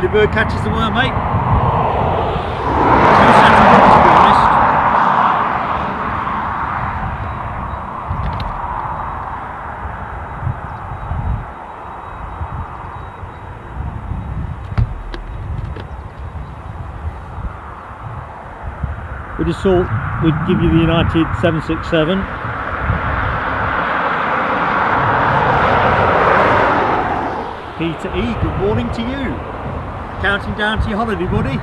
early bird catches the worm, mate. Two sets of them, to be honest. We just thought we'd give you the United 767. Peter E, good morning to you. Counting down to your holiday, buddy.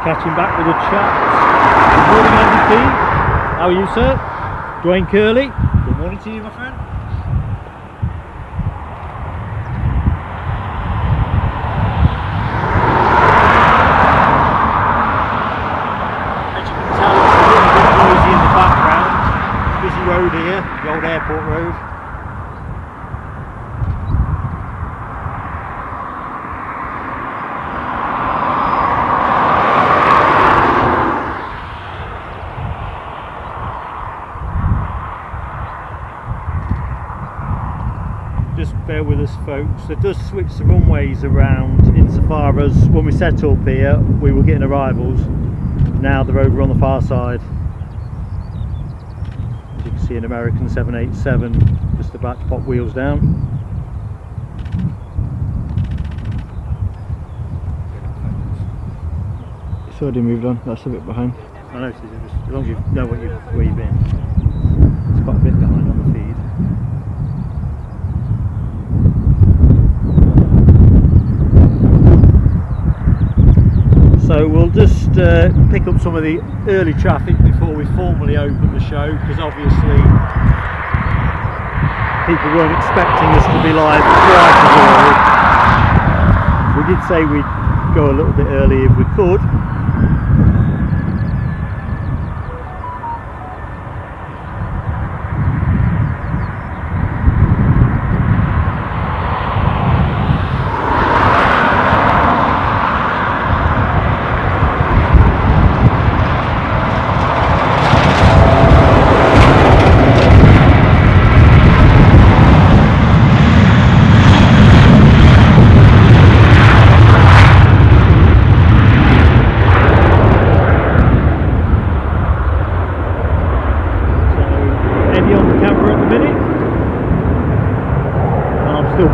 Catching back with a chat. Good morning, Andy P. How are you, sir? Dwayne Curley. Good morning to you, my friend. As you can tell, it's a little bit noisy in the background. Busy road here, the old airport road. Just bear with us, folks. It does switch the runways around insofar as when we set up here we were getting arrivals. Now they're over on the far side. As you can see, an American 787 just about to pop wheels down. It's already moved on. That's a bit behind. I know, as long as you know where you've been. It's quite a bit behind on the feed. So we'll just pick up some of the early traffic before we formally open the show, because obviously people weren't expecting us to be live quite as early. We did say we'd go a little bit early if we could.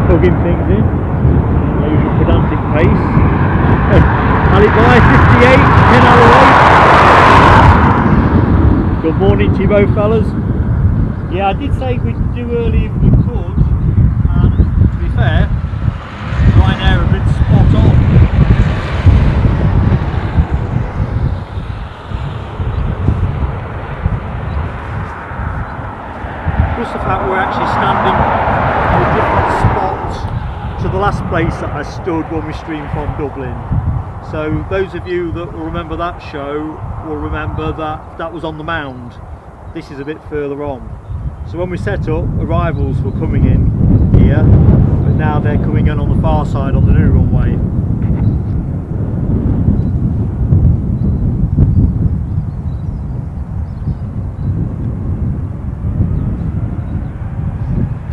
Plugging things in, usual pedantic pace. Alibi 58, 10 hour wait. Good morning to you both, fellas. Yeah, I did say we'd do early if we could, and to be fair, Ryanair have been spot on. Just the fact we're actually standing in a different spot to the last place that I stood when we streamed from Dublin. So those of you that will remember that show will remember that that was on the mound. This is a bit further on. So when we set up, arrivals were coming in here, but now they're coming in on the far side on the new runway.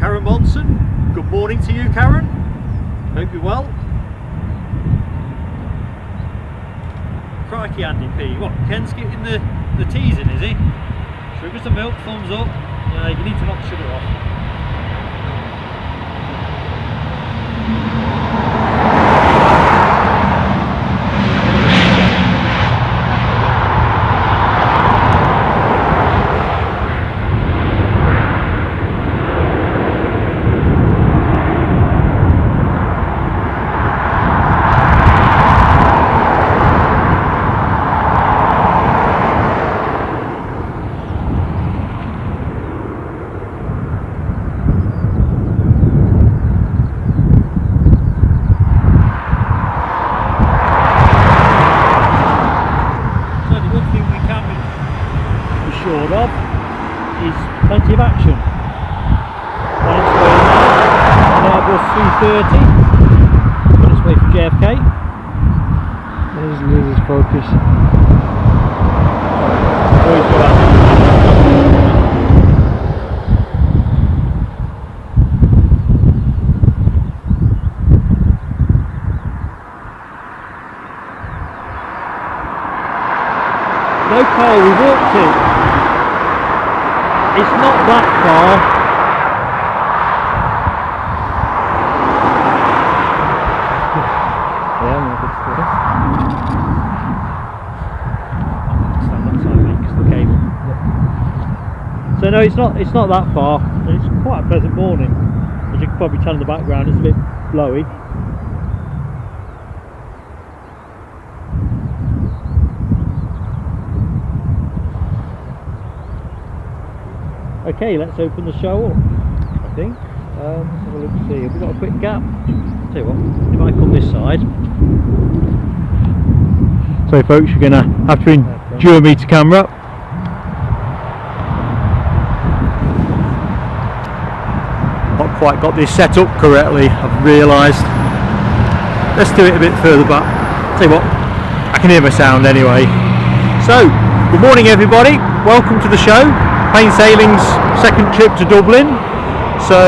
Karen Monson, good morning to you, Karen. Hope you're well. Crikey, Andy P. What, Ken's getting the teas in, is he? Sugars and milk, thumbs up. Yeah, you need to knock the sugar off. Plenty of action. On its way now, an Airbus A330 on its way from JFK. There's loses focus. No car we walked in. It's not that far. Yeah, I'm good to stand that side, mate, because of the cable. Yep. So no, it's not that far. It's quite a pleasant morning. As you can probably tell in the background, it's a bit blowy. Okay, let's open the show up, I think. Let's have a look and see. Have we got a quick gap? Tell you what, if I come this side. So folks, you're going to have to endure me to camera. Not quite got this set up correctly, I've realised. Let's do it a bit further back. Tell you what, I can hear my sound anyway. So, good morning everybody, welcome to the show. Plain Sailing's second trip to Dublin. So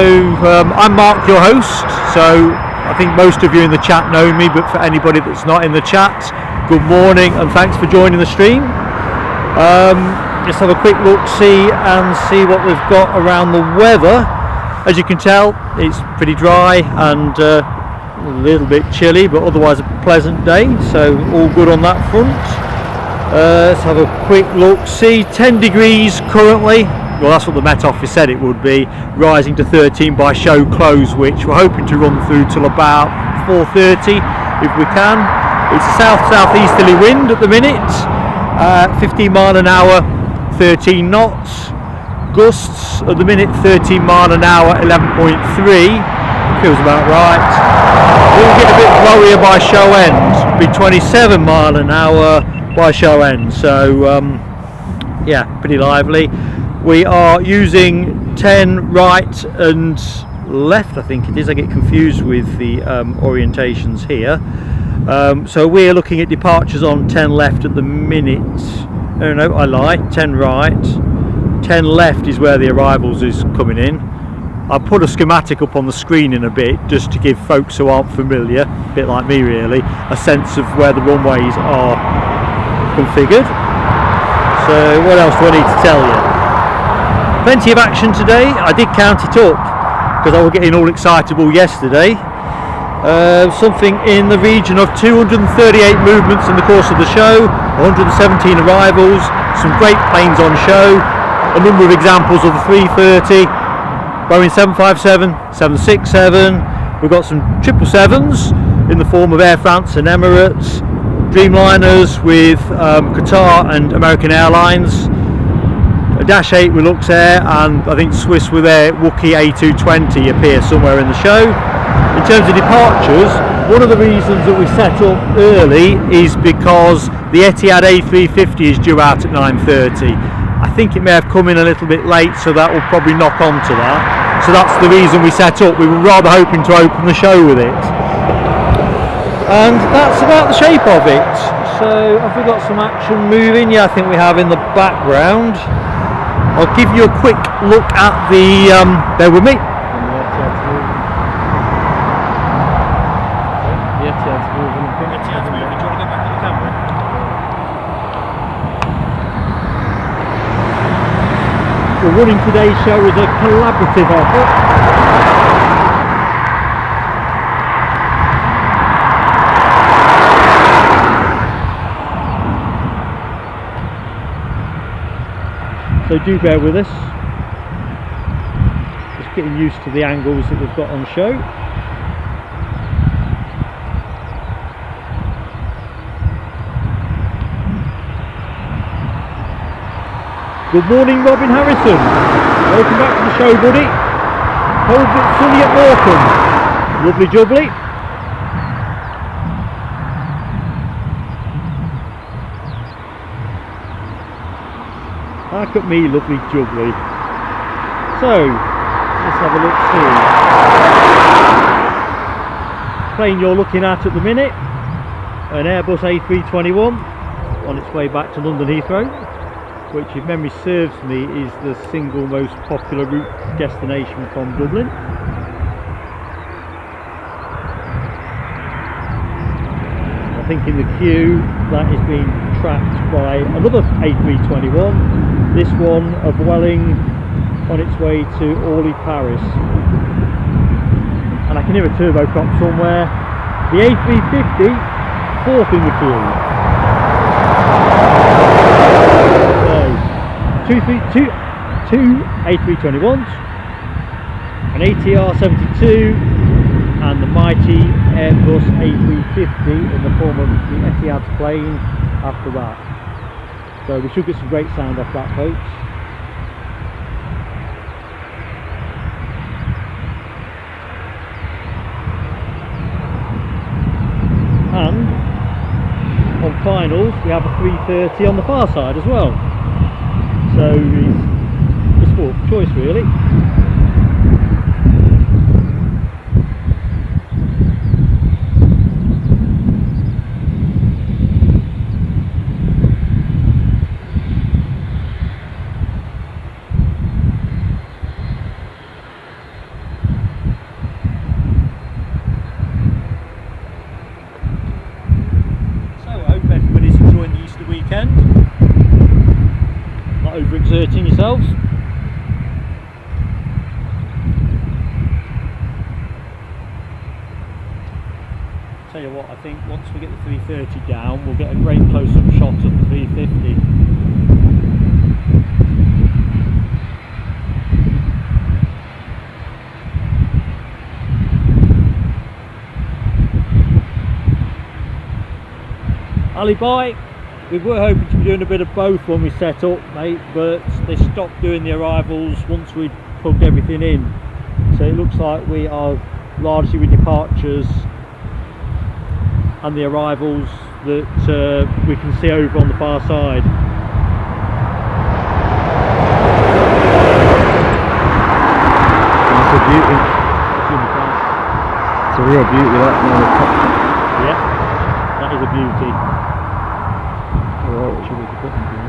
I'm Mark, your host. So I think most of you in the chat know me, but for anybody that's not in the chat, good morning and thanks for joining the stream. Just have a quick look, see what we've got around the weather. As you can tell, it's pretty dry and a little bit chilly, but otherwise a pleasant day. So all good on that front. Let's have a quick look, see 10 degrees currently, well that's what the Met Office said it would be, rising to 13 by show close, which we're hoping to run through till about 4:30 if we can. It's a south-southeasterly wind at the minute, 15 mile an hour, 13 knots, gusts at the minute 13 mile an hour, 11.3, feels about right. We'll get a bit blowier by show end, be 27 mile an hour by show end, so yeah, pretty lively. We are using 10 right and left, I think it is. I get confused with the orientations here. So we're looking at departures on 10 left at the minute. No, I lied, 10 right, 10 left is where the arrivals is coming in. I'll put a schematic up on the screen in a bit just to give folks who aren't familiar, a bit like me really, a sense of where the runways are configured. So what else do I need to tell you? Plenty of action today. I did count it up because I was getting all excitable yesterday. Something in the region of 238 movements in the course of the show, 117 arrivals, some great planes on show, a number of examples of the 330, Boeing 757, 767, we've got some 777s in the form of Air France and Emirates, Dreamliners with Qatar and American Airlines, a Dash 8 with Luxair, and I think Swiss with their Wookie A330 appear somewhere in the show. In terms of departures, one of the reasons that we set up early is because the Etihad A350 is due out at 9:30. I think it may have come in a little bit late, so that will probably knock on to that. So that's the reason we set up. We were rather hoping to open the show with it. And that's about the shape of it. So have we got some action moving? Yeah, I think we have in the background. I'll give you a quick look at the, bear with me. We're running today's show as a collaborative effort. So do bear with us. Just getting used to the angles that we've got on show. Good morning, Robin Harrison. Welcome back to the show, buddy. Cold but sunny at Morecambe. Lovely jubbly. Look at me, lovely jubbly. So, let's have a look see. Plane you're looking at the minute, an Airbus A321 on its way back to London Heathrow, which, if memory serves me, is the single most popular route destination from Dublin. I think in the queue that is being tracked by another A321, this one of Welling on its way to Orly, Paris. And I can hear a turboprop somewhere. The A350, fourth in the queue. Two A321s, an ATR 72 and the mighty Airbus A350 in the form of the Etihad plane after that. So we should get some great sound off that, folks. And on finals we have a 330 on the far side as well. So it's sport choice really. So I hope everybody's enjoying the Easter weekend. Not overexerting yourselves. Tell you what, I think once we get the 330 down, we'll get a great close-up shot of the 350. Ali bye. We were hoping to be doing a bit of both when we set up, mate, but they stopped doing the arrivals once we'd plugged everything in. So it looks like we are largely with departures and the arrivals that we can see over on the far side. That's a beauty. It's a real beauty, that. Yeah, that is a beauty. Alright, should we put them down?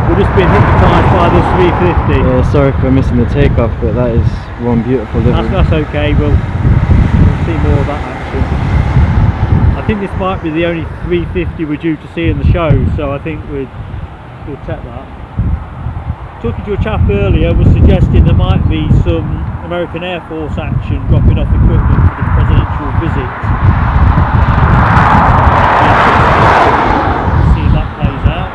We've just been hypnotised by this 350. Yeah, sorry for missing the takeoff, but that is one beautiful livery. That's okay, we'll see more of that action. I think this might be the only 350 we're due to see in the show, so I think we'll take that. Talking to a chap earlier was suggesting there might be some American Air Force action dropping off equipment for the presidential visit. See if that plays out.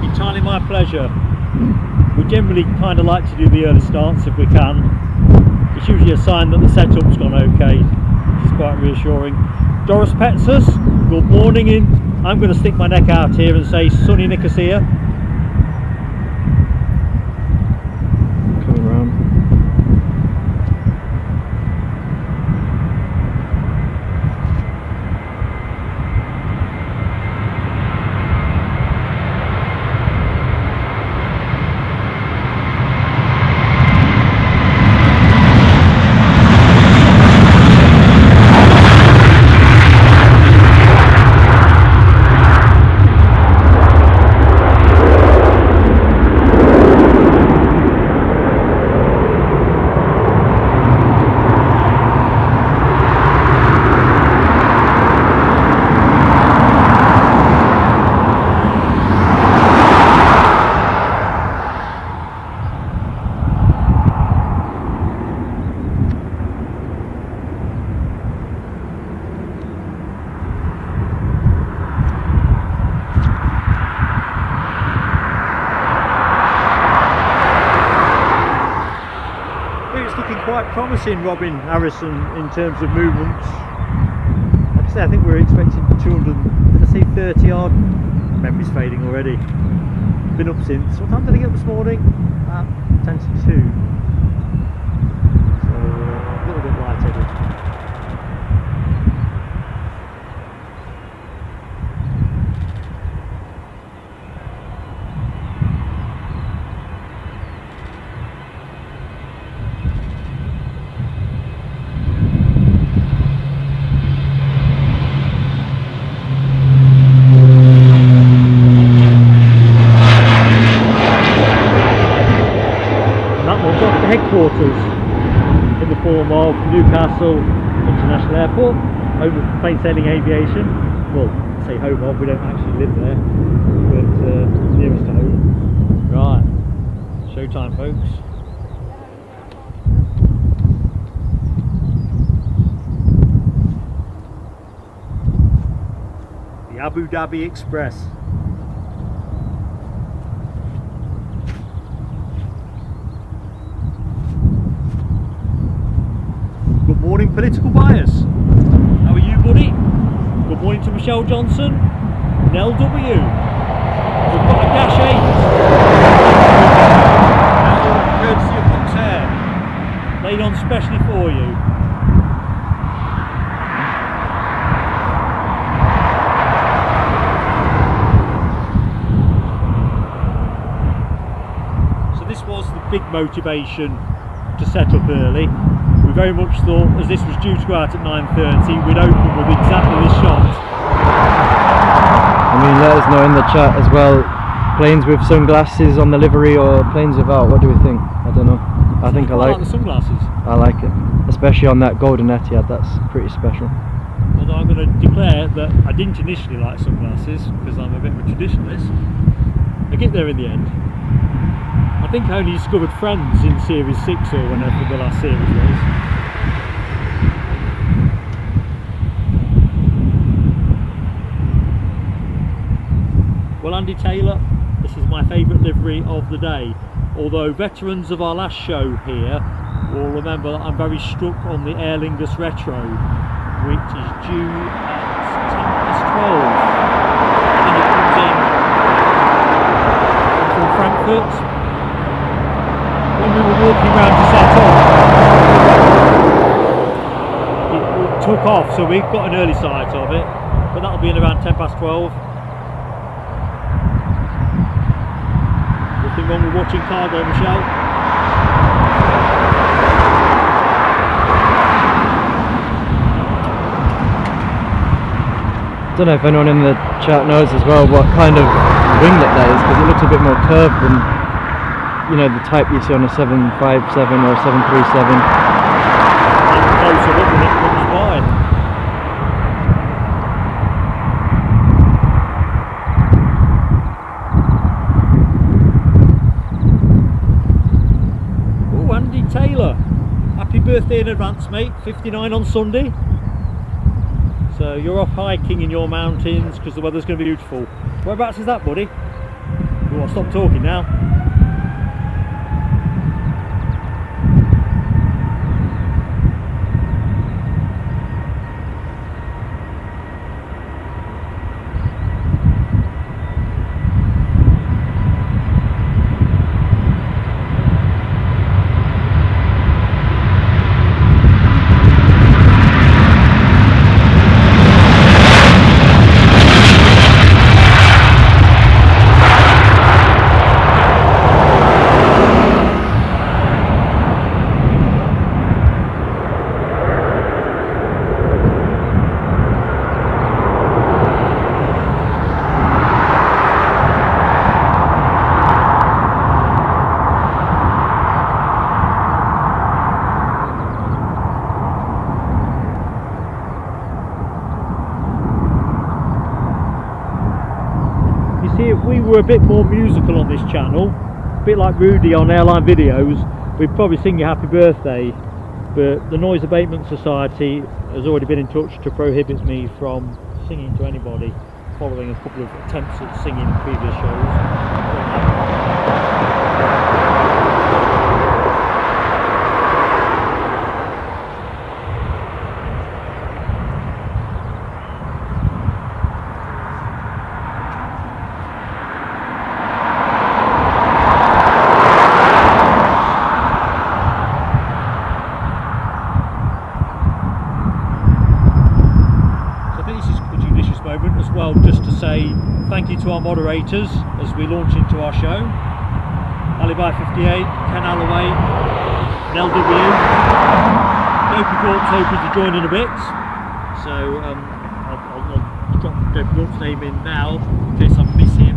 Entirely my pleasure. We generally kind of like to do the early starts if we can. It's usually a sign that the setup's gone okay, which is quite reassuring. Doris Petsus, good morning. I'm going to stick my neck out here and say sunny Nicosia. Coming round. quite promising, Robin Harrison, in terms of movements. Like I say, I think we're expecting 200, did I say 30 odd? Memory's fading already. Been up since, what time did I get up this morning? About 10 to 2. So a little bit light-headed. Headquarters in the form of Newcastle International Airport, home of plain sailing aviation. Well, I say home of, we don't actually live there, but nearest to home. Right, showtime, folks. The Abu Dhabi Express. Good morning, political bias. How are you, buddy? Good morning to Michelle Johnson, Nell W. We've got a Dash 8. Courtesy of Luxair. Laid on specially for you. So this was the big motivation to set up early. We very much thought, as this was due to go out at 9:30, we'd open with exactly this shot. I mean, let us know in the chat as well, planes with sunglasses on the livery or planes without, what do we think? I don't know. I think I like the sunglasses. I like it, especially on that golden Etihad, that's pretty special. Although I'm going to declare that I didn't initially like sunglasses, because I'm a bit of a traditionalist. I get there in the end. I think I only discovered Friends in Series 6 or whenever the last series was. Well, Andy Taylor, this is my favourite livery of the day. Although veterans of our last show here will remember that I'm very struck on the Aer Lingus Retro, which is due at 12. And it comes in from Frankfurt. When we were walking around to set up, it took off, so we got an early sight of it, but that'll be in around 12:10. Nothing wrong with watching cargo, Michelle. I don't know if anyone in the chat knows as well what kind of winglet that is, because it looks a bit more curved than, you know, the type you see on a 757 or a 737. And closer up when it comes by. Oh, Andy Taylor, happy birthday in advance, mate. 59 on Sunday. So you're off hiking in your mountains because the weather's going to be beautiful. Whereabouts is that, buddy? Oh, I'll stop talking now. See, if we were a bit more musical on this channel, a bit like Rudy on airline videos, we'd probably sing you happy birthday, but the Noise Abatement Society has already been in touch to prohibit me from singing to anybody following a couple of attempts at singing in previous shows. as well, just to say thank you to our moderators as we launch into our show. Alibi 58, Ken Alloway, and LW. Dopey Gorp's hoping to join in a bit, so I'll drop Dopey Gorp's name in now in case I miss him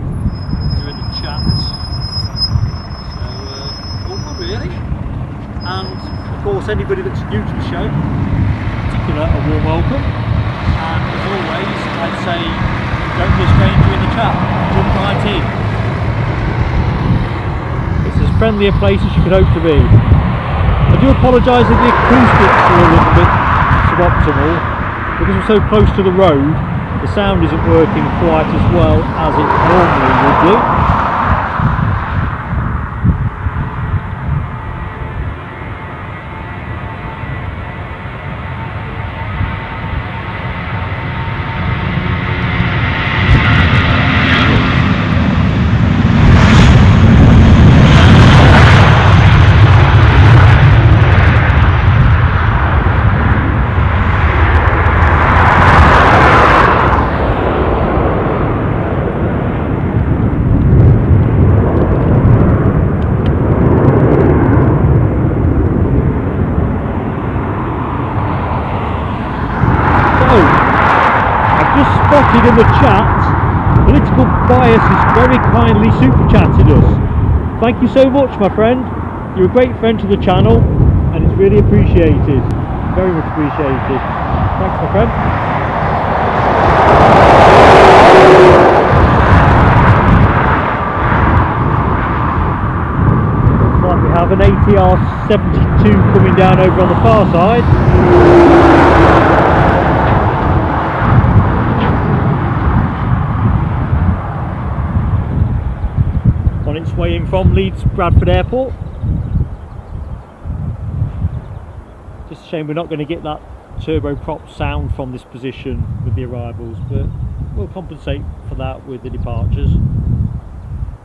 during the chat. So all good really. And of course anybody that's new to the show, in particular, a warm welcome. And as always, I'd say don't be a stranger in the chat, jump right in. It's as friendly a place as you could hope to be. I do apologise if the acoustics are a little bit suboptimal, because we're so close to the road, the sound isn't working quite as well as it normally would do. In the chat, Political Bias has very kindly super chatted us. Thank you so much, my friend. You're a great friend to the channel and it's really appreciated. Very much appreciated. Thanks, my friend. Looks like we have an ATR 72 coming down over on the far side. Way in from Leeds Bradford Airport. Just a shame we're not going to get that turboprop sound from this position with the arrivals, but we'll compensate for that with the departures.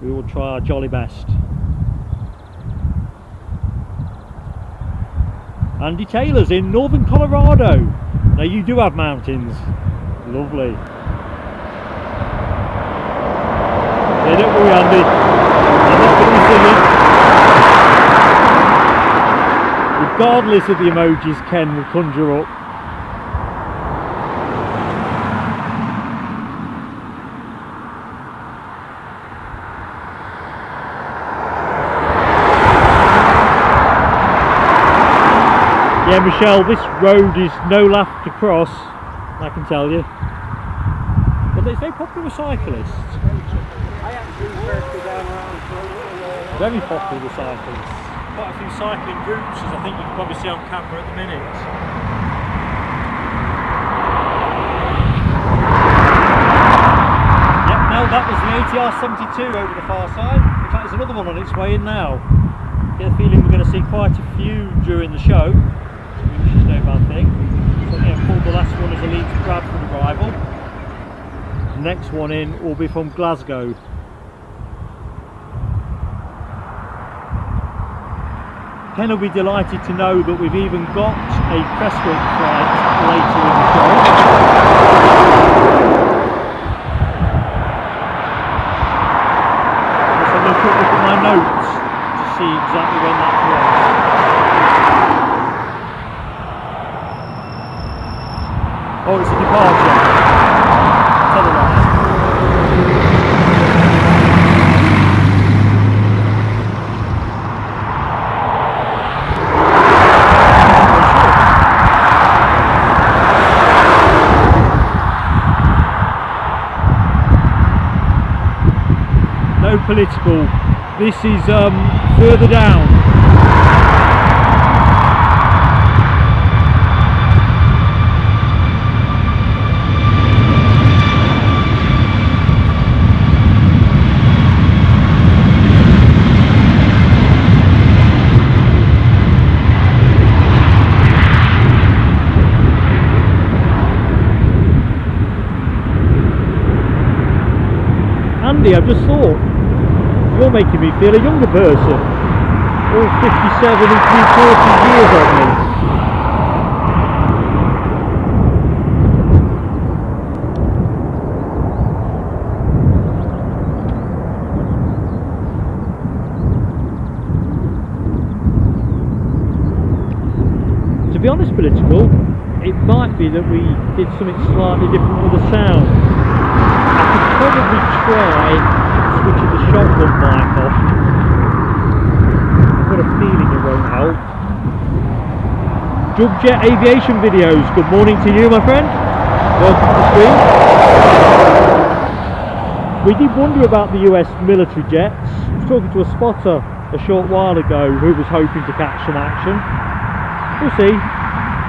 We will try our jolly best. Andy Taylor's in northern Colorado. Now you do have mountains. Lovely. Yeah, don't worry, Andy. Regardless of the emojis Ken will conjure up. Yeah, Michelle, this road is no laugh to cross, I can tell you. But it's very popular with cyclists. Very popular with cyclists. Quite a few cycling groups, as I think you can probably see on camera at the minute. Yep, no, that was the ATR 72 over the far side. In fact, there's another one on its way in now. I get a feeling we're going to see quite a few during the show, which is no bad thing. So yeah, pulled the last one as a Leeds Bradford arrival. The next one in will be from Glasgow. Ken will be delighted to know that we've even got a press week flight later in the show. Let's have a quick look at my notes to see exactly when that was. Oh, it's a departure. Tell her that. Political. This is further down. Andy, I've just thought, you're making me feel a younger person. All 57 and 3/4 years on me. honest, political, it might be that we did something slightly different with the sound. I could probably try switching the shotgun mic off. I've got a feeling it won't help. Jubjet Aviation Videos, good morning to you, my friend. Welcome to the stream. We did wonder about the US military jets. I was talking to a spotter a short while ago who was hoping to catch some action. We'll see.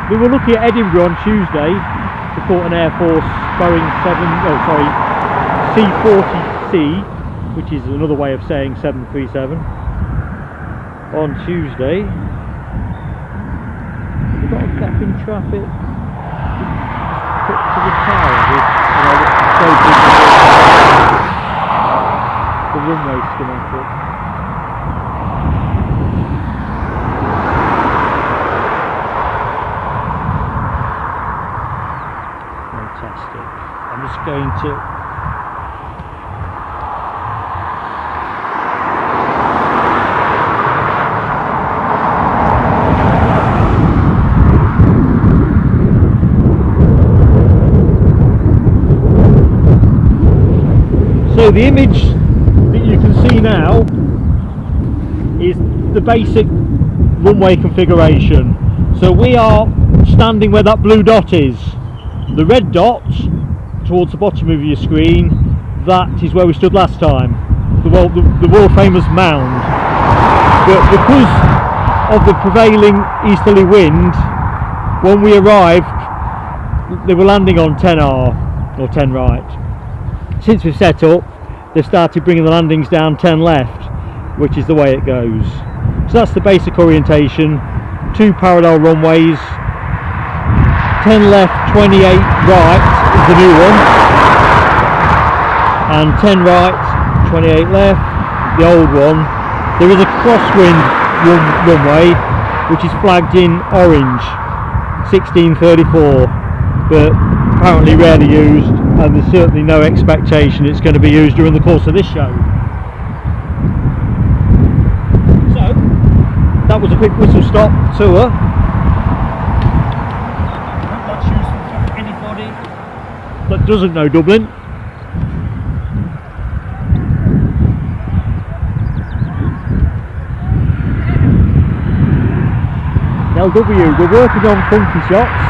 We were looking at Edinburgh on Tuesday to caught an Air Force Boeing C-40C, which is another way of saying 737. On Tuesday, we've got a gap in traffic. Put to the tower with the runway schematic. Fantastic. I'm just going to So the image that you can see now is the basic runway configuration. So we are standing where that blue dot is. The red dot towards the bottom of your screen, that is where we stood last time, the world famous mound. But because of the prevailing easterly wind, when we arrived they were landing on 10R or 10 right. Since we've set up, they've started bringing the landings down 10 left, which is the way it goes. So that's the basic orientation. 2 parallel runways, 10 left, 28 right is the new one, and 10 right, 28 left, the old one. There is a crosswind runway which is flagged in orange, 1634, but apparently rarely used, and there's certainly no expectation it's going to be used during the course of this show. So that was a quick whistle stop tour. That's useful for anybody that doesn't know Dublin. LW, we're working on funky shots.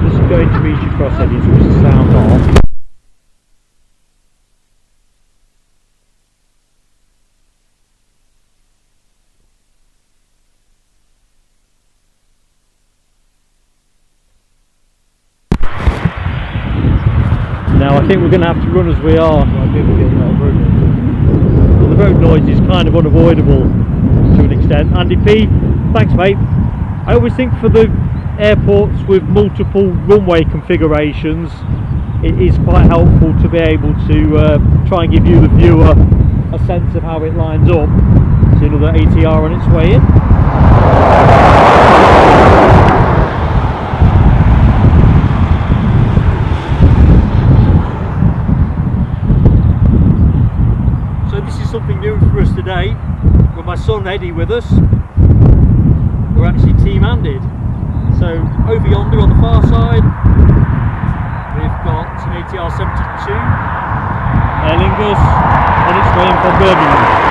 Just going to reach across headings with the sound off. Now I think we're going to have to run as we are. The road noise is kind of unavoidable to an extent. Andy P, thanks mate. I always think for the airports with multiple runway configurations, it is quite helpful to be able to try and give you, the viewer, a sense of how it lines up. See another ATR on its way in. Something new for us today, with my son Eddie with us. We're actually team-handed. So over yonder on the far side we've got an ATR 72 Aer Lingus on its way in from Birmingham.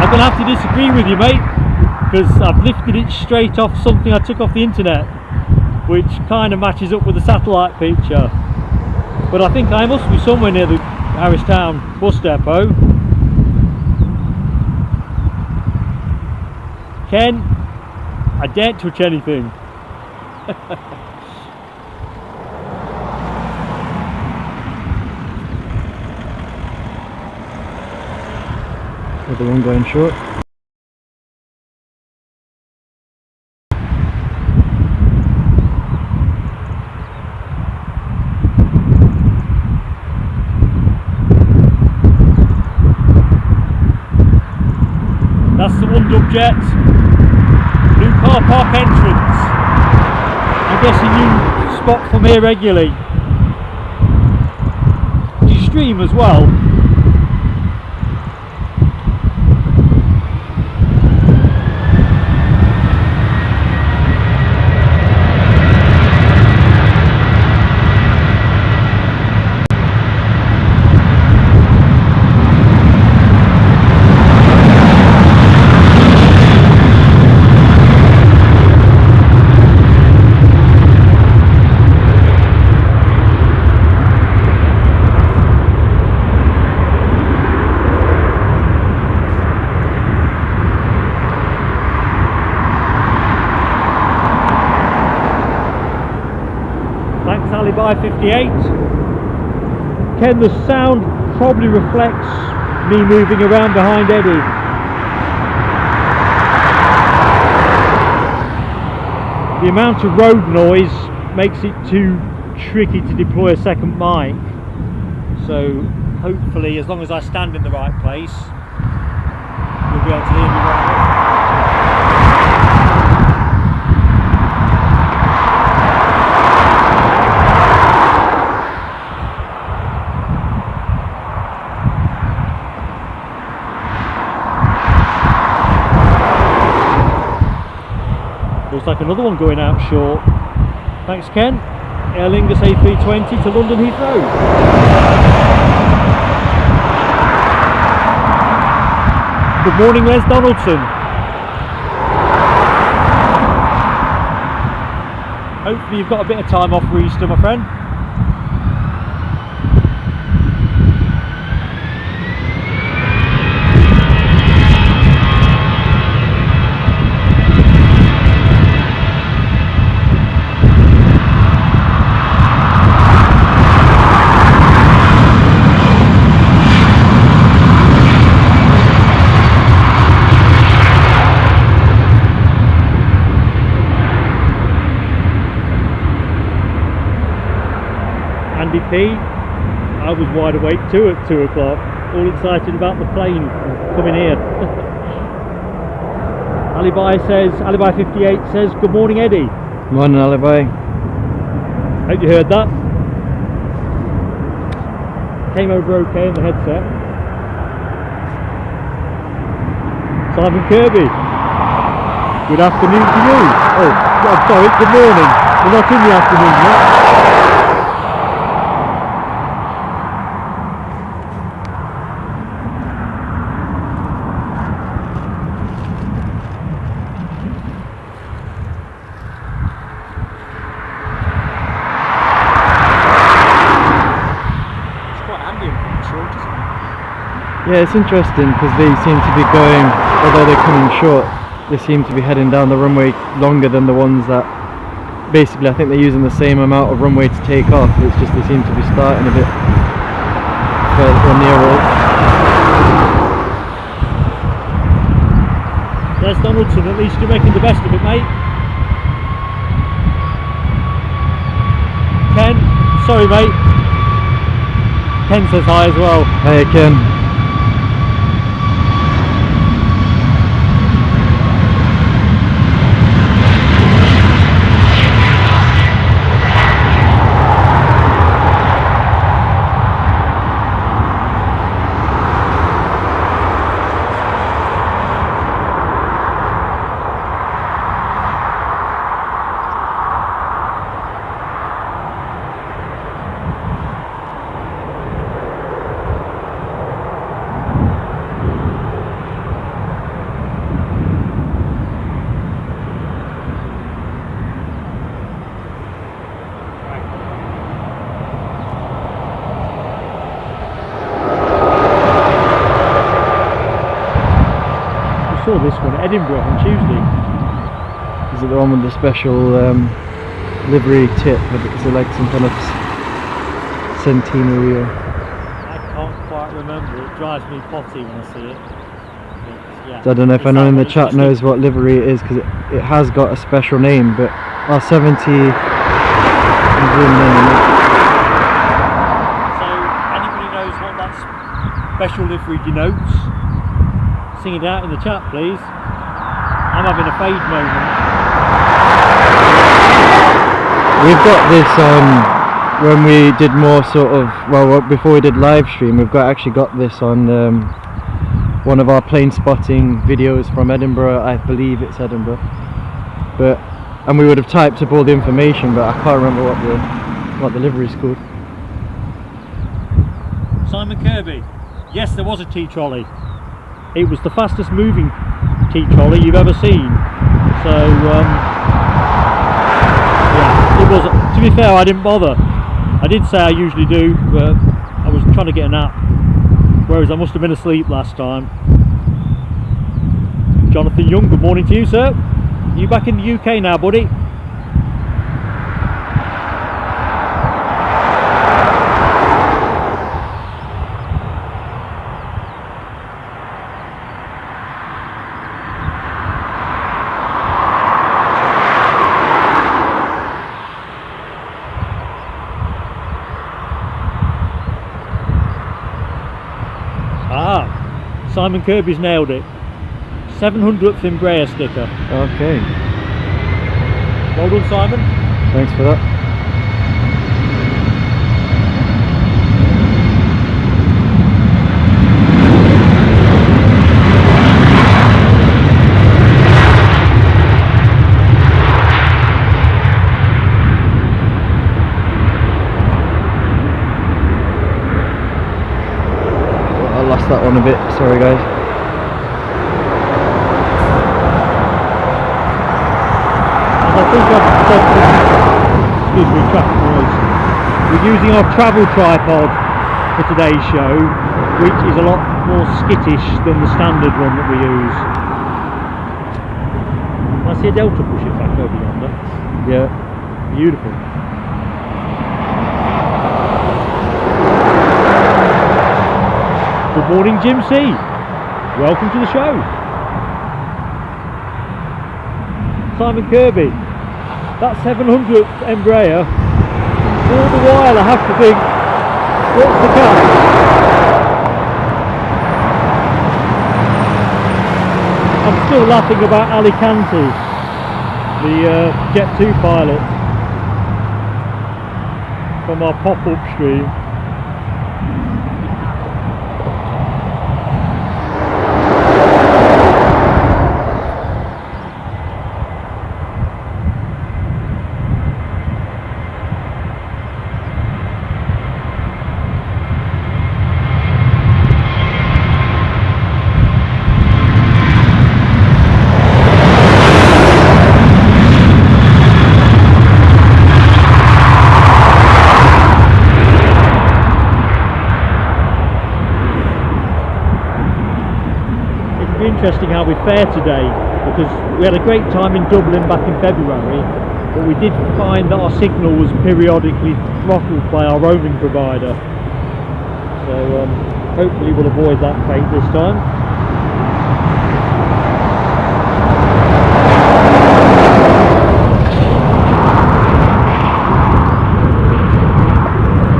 I'm going to have to disagree with you mate, because I've lifted it straight off something I took off the internet, which kind of matches up with the satellite picture. But I think I must be somewhere near the Harristown bus depot. Ken, I daren't touch anything. The one going short. jet, new car park entrance. I guess a new spot from here regularly. You stream as well. By 58. Ken, the sound probably reflects me moving around behind Eddie. The amount of road noise makes it too tricky to deploy a second mic, so hopefully as long as I stand in the right place you'll be able to hear me right. Looks like another one going out short. Thanks, Ken. Aer Lingus A330 to London Heathrow. Good morning, Les Donaldson. Hopefully you've got a bit of time off for Easter, my friend. I was wide awake too at 2 o'clock, all excited about the plane coming here. Alibi 58 says, good morning Eddie. Morning Alibi. Hope you heard that. Came over okay in the headset. Simon Kirby, good afternoon to you. Oh, sorry, good morning. We're not in the afternoon yet. Yeah, it's interesting because they seem to be going, although they're coming short, they seem to be heading down the runway longer than the ones that, basically I think they're using the same amount of runway to take off. It's just they seem to be starting a bit further nearer. There's Donaldson, at least you're making the best of it, mate. Ken, sorry mate. Ken says hi as well. Hey Ken. saw this one at Edinburgh on Tuesday. Is it the one with the special livery tip? Is it like some kind of centenary? I can't quite remember. It drives me potty when I see it. But, yeah, so I don't know if anyone in the chat knows what livery it is, because it has got a special name, but our 70 is in name. So anybody knows what that special livery denotes? Sing it out in the chat, please. I'm having a fade moment. We've got this when we did more sort of, well, before we did live stream, we've actually got this on one of our plane spotting videos from Edinburgh. I believe it's Edinburgh, and we would have typed up all the information, but I can't remember what the livery's called. Simon Kirby, yes, there was a T-trolley. It was the fastest moving T-trolley you've ever seen. So yeah, it was. To be fair, I didn't bother. I did say I usually do, but I was trying to get a nap, whereas I must have been asleep last time. Jonathan Young, good morning to you, sir. You back in the UK now, buddy? Simon Kirby's nailed it. 700th Embraer sticker. Okay. Well done, Simon. Thanks for that. That one a bit, sorry guys. As I think I've said, excuse me, traffic noise. We're using our travel tripod for today's show, which is a lot more skittish than the standard one that we use. I see a Delta pushing back over yonder. Yeah. Beautiful. Good morning, Jim C. Welcome to the show. Simon Kirby, that 700th Embraer, all the while I have to think, what's the catch? I'm still laughing about Alicante, the Jet 2 pilot from our pop-up stream. Interesting how we fare today, because we had a great time in Dublin back in February, but we did find that our signal was periodically throttled by our roaming provider, so hopefully we'll avoid that fate this time.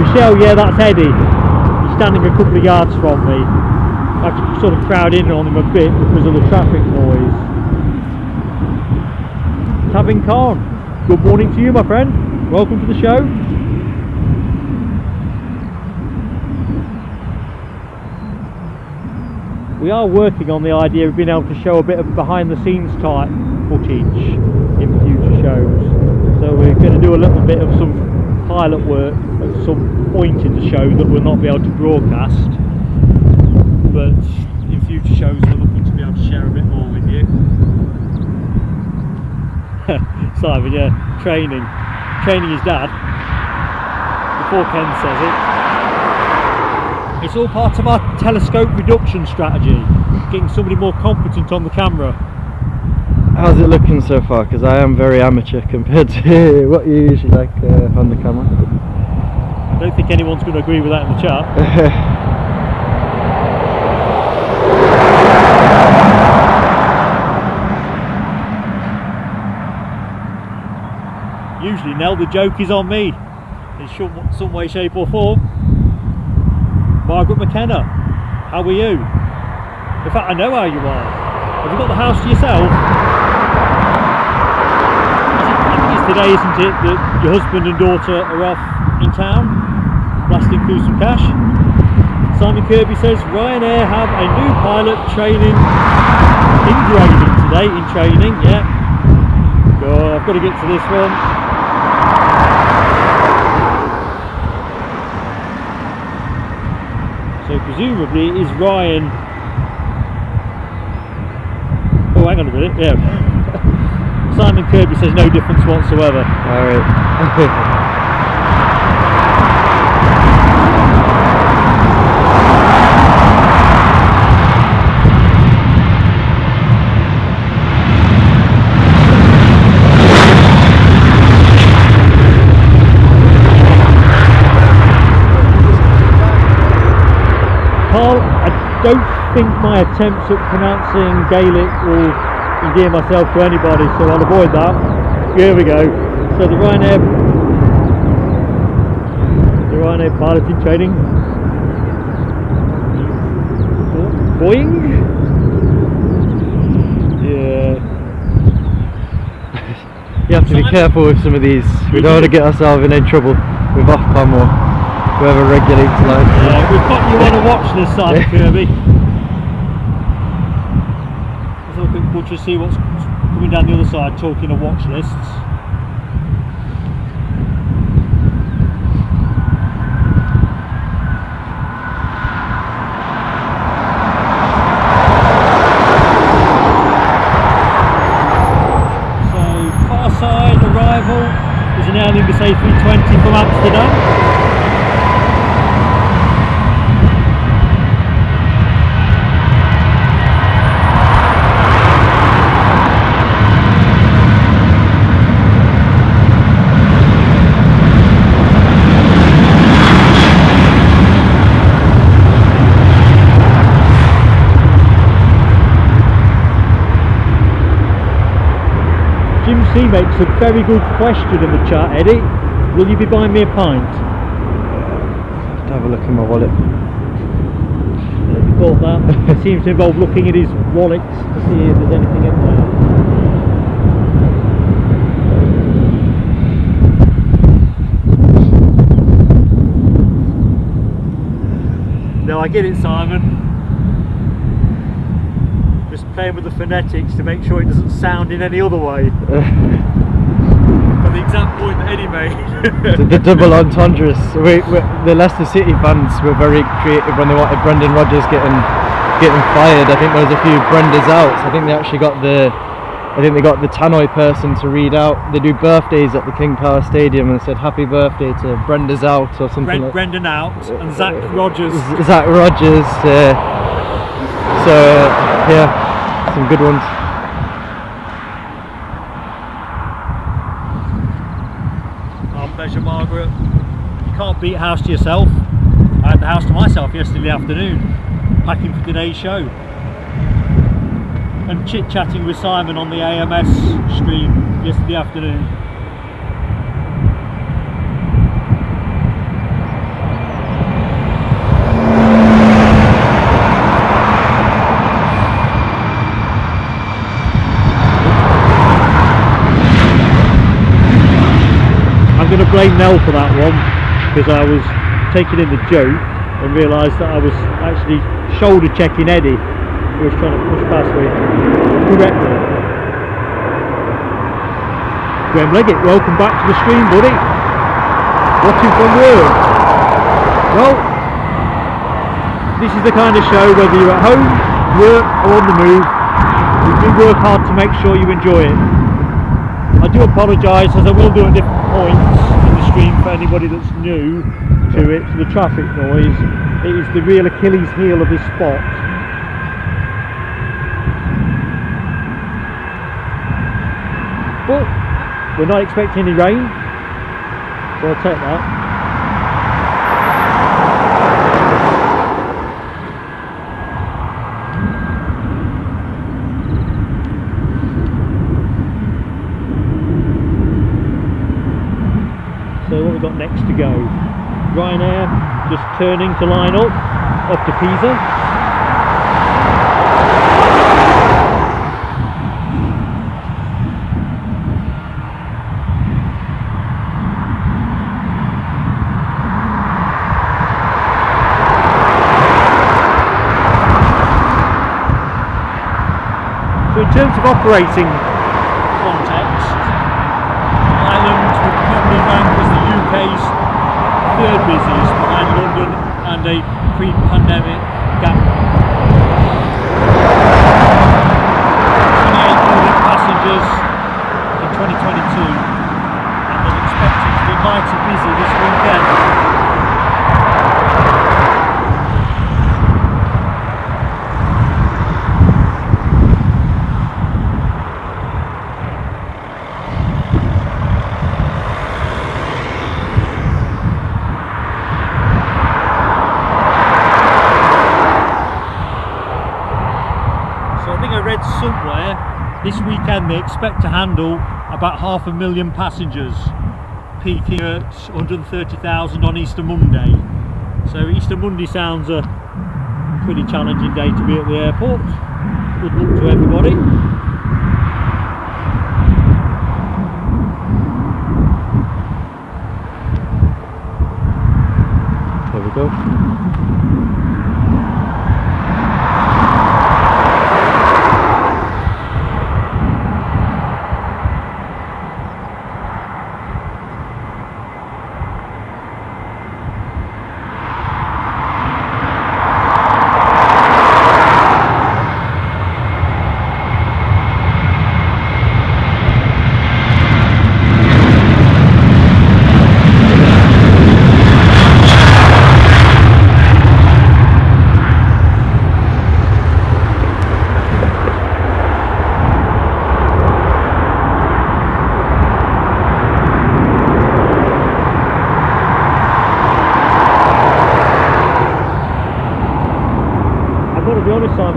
Michelle, yeah, that's Eddie. He's standing a couple of yards from me. I have to sort of crowd in on him a bit because of the traffic noise. Tavin Khan, good morning to you, my friend. Welcome to the show. We are working on the idea of being able to show a bit of behind the scenes type footage in future shows. So we're going to do a little bit of some pilot work at some point in the show that we'll not be able to broadcast. But in future shows we're looking to be able to share a bit more with you. Simon, yeah, training his dad before Ken says it. It's all part of our telescope reduction strategy, getting somebody more competent on the camera. How's it looking so far? Because I am very amateur compared to what you usually like on the camera. I don't think anyone's going to agree with that in the chat. Usually, Nell, the joke is on me in some way, shape or form. Margaret McKenna, how are you? In fact, I know how you are. Have you got the house to yourself? today, isn't it, that your husband and daughter are off in town, blasting through some cash. Simon Kirby says Ryanair have a new pilot training in grading today, in training, yeah. Oh, I've got to get to this one. So presumably it is Ryan. Oh, hang on a minute, yeah. Simon Kirby says no difference whatsoever. Alright. I don't think my attempts at pronouncing Gaelic will endear myself to anybody, so I'll avoid that. Here we go. So the Ryanair piloting training. Boeing? Yeah. You have to be careful with some of these. We don't want to get ourselves in any trouble with Ofcom or whoever regulates like. Yeah, we've got you on a watch list, Simon Kirby. Let's have a quick watch to see what's coming down the other side, talking of watch lists. So, far side arrival is an Aer Lingus A330 from Amsterdam. Jim C makes a very good question in the chat, Eddie. Will you be buying me a pint? Just have a look in my wallet. You thought that? It seems to involve looking at his wallet to see if there's anything in there. No, I get it, Simon. Just playing with the phonetics to make sure it doesn't sound in any other way. For the exact point that Eddie made. The double entendres. The Leicester City fans were very creative when they wanted Brendan Rodgers getting fired. I think there was a few Brendas outs. I think they actually got the tannoy person to read out. They do birthdays at the King Power Stadium and said happy birthday to Brenda's out or something. Brendan out and Zach Rogers. Zach Rogers. So yeah, some good ones. Our pleasure, Margaret. You can't beat house to yourself. I had the house to myself yesterday afternoon, packing for today's show. And chit-chatting with Simon on the AMS stream yesterday afternoon. I'm going to blame Nell for that one, because I was taking in the joke and realised that I was actually shoulder checking Eddie, who was trying to push past me correctly. Graham Leggett, welcome back to the stream, buddy. Watching from work. Well, this is the kind of show, whether you're at home, work or on the move, we do work hard to make sure you enjoy it. I do apologise, as I will do at different points in the stream for anybody that's new to it, to the traffic noise. It is the real Achilles heel of this spot. But we're not expecting any rain, so I'll take that. So what we've got next to go? Ryanair just turning to line up off to Pisa. terms of operating context, Ireland would probably rank as the UK's third busiest behind London and a pre-pandemic Gatwick. 28 million passengers in 2022 and they're expected to be mighty busy this weekend. Somewhere this weekend they expect to handle about 500,000 passengers, peaking at 130,000 on Easter Monday. So Easter Monday sounds a pretty challenging day to be at the airport. Good luck to everybody. There we go.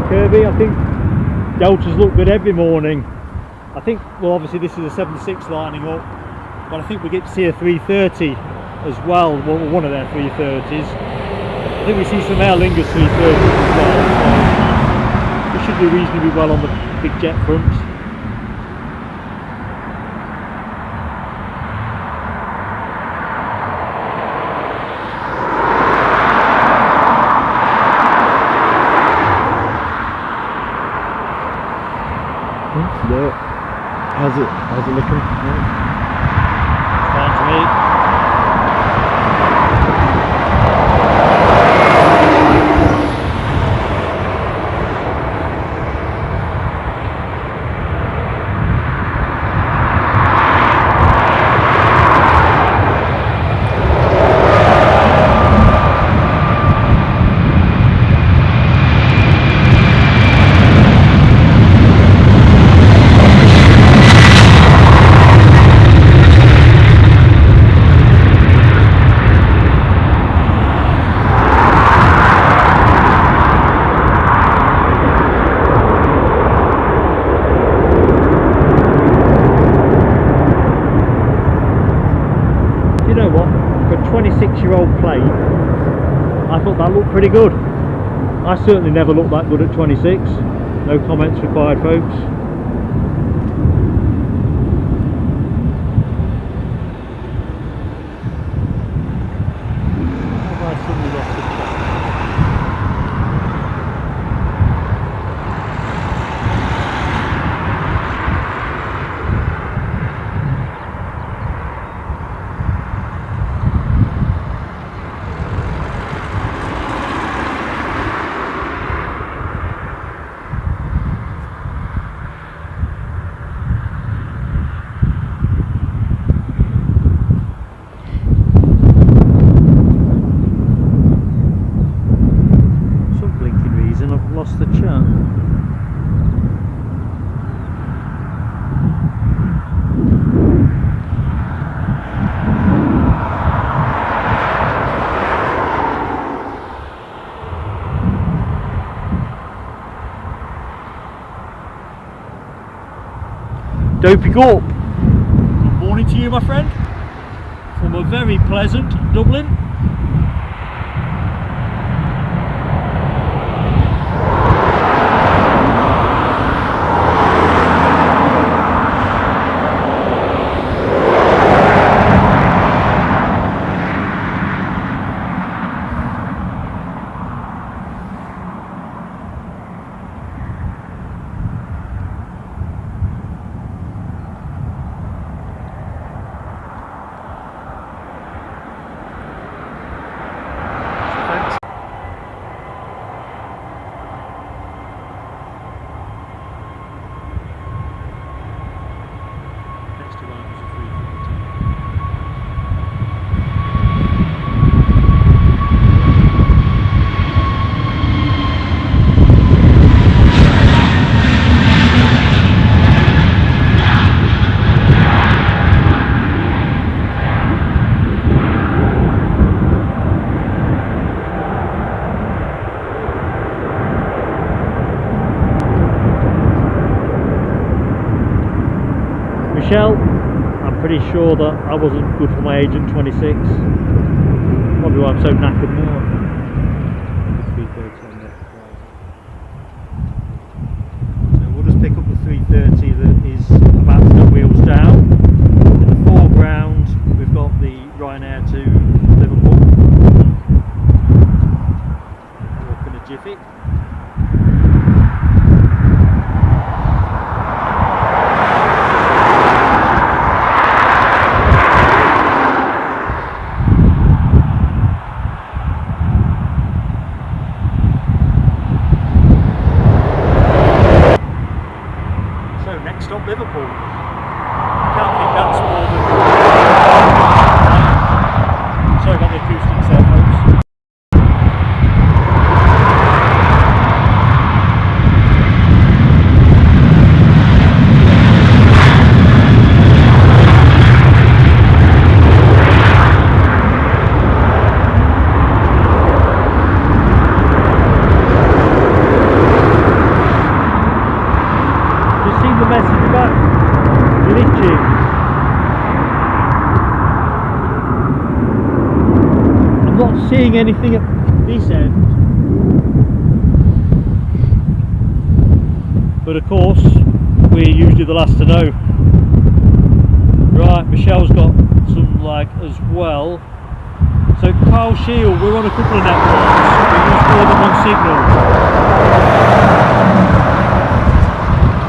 Kirby, I think Deltas look good every morning. I think, well, obviously this is a 76 lining up, but I think we get to see a 330 as well, one of their 330s. I think we see some Aer Lingus A330s as well, so we should do reasonably well on the big jet front. How's it looking? Fine to me. You know what, for a 26-year-old plane, I thought that looked pretty good. I certainly never looked that good at 26. No comments required, folks. Have I suddenly lost the track? Lost the chart. Dopey Gorp. Good morning to you, my friend, from a very pleasant Dublin. Michelle. I'm pretty sure that I wasn't good for my age at 26. Probably why I'm so knackered now. 330 on there. So we'll just pick up the 330 that is about to go wheels down. In the foreground we've got the Ryanair to Liverpool. Walking a jiffy. Stop Liverpool. Can't think that's more than... Sorry about the acoustics there, folks. The message back, glitching. I'm not seeing anything at this end, but of course we're usually the last to know. Right, Michelle's got some lag as well. So Carl Shield, we're on a couple of networks. We use more than one signal.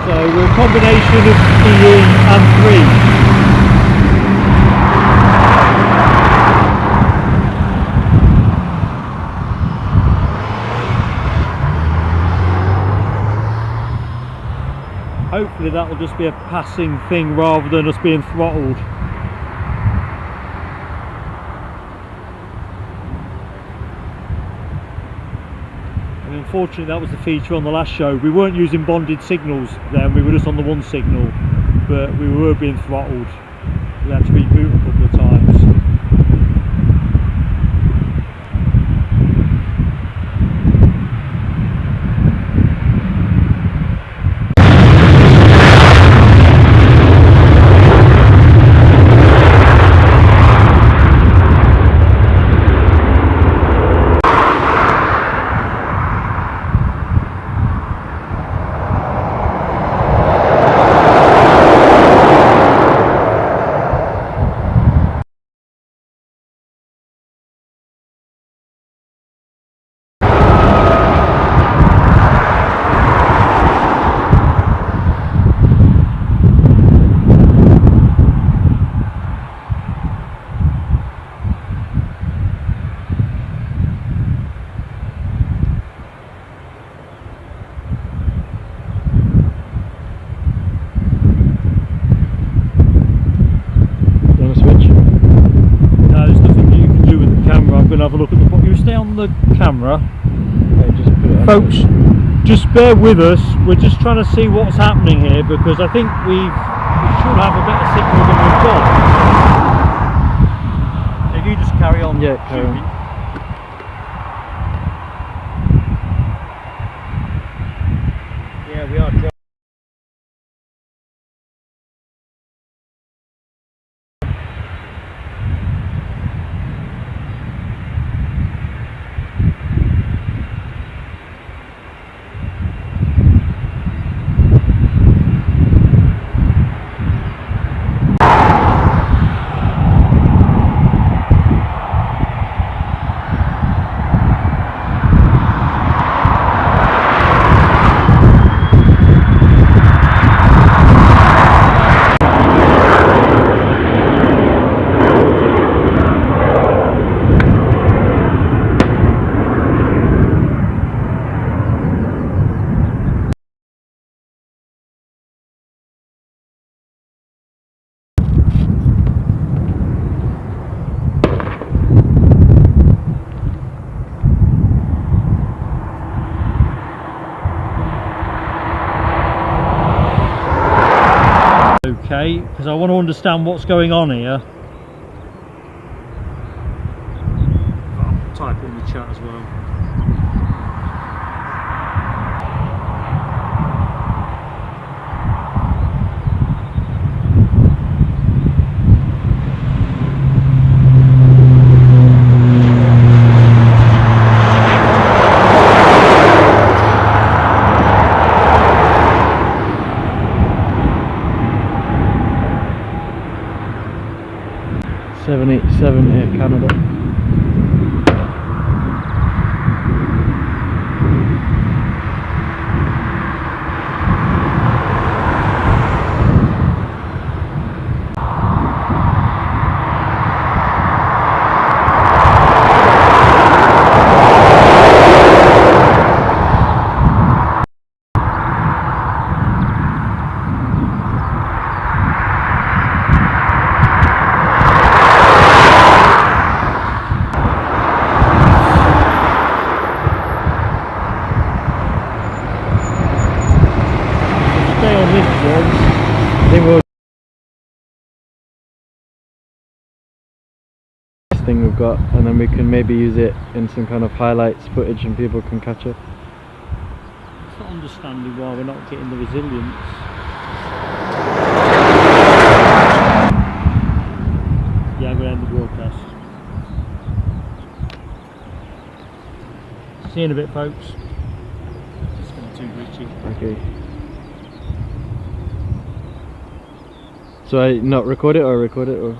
So we're a combination of EE and 3. Hopefully that will just be a passing thing rather than us being throttled. Unfortunately that was the feature on the last show. We weren't using bonded signals then, we were just on the one signal, but we were being throttled. We had to reboot a couple of times. Have a look at the you stay on the camera. Okay, just put it folks, just bear with us, we're just trying to see what's happening here because I think we should have a better signal than we've got. If you just carry on. Yeah, carry on. Yeah, we are driving. Okay, because I want to understand what's going on here. I'll type in the chat as well. 7 Air Canada. Thing we've got, and then we can maybe use it in some kind of highlights footage and people can catch it. It's not understanding why we're not getting the resilience. Yeah, we're end the broadcast. See you in a bit, folks. It's going to be too glitchy. Okay. So I not record it or record it or?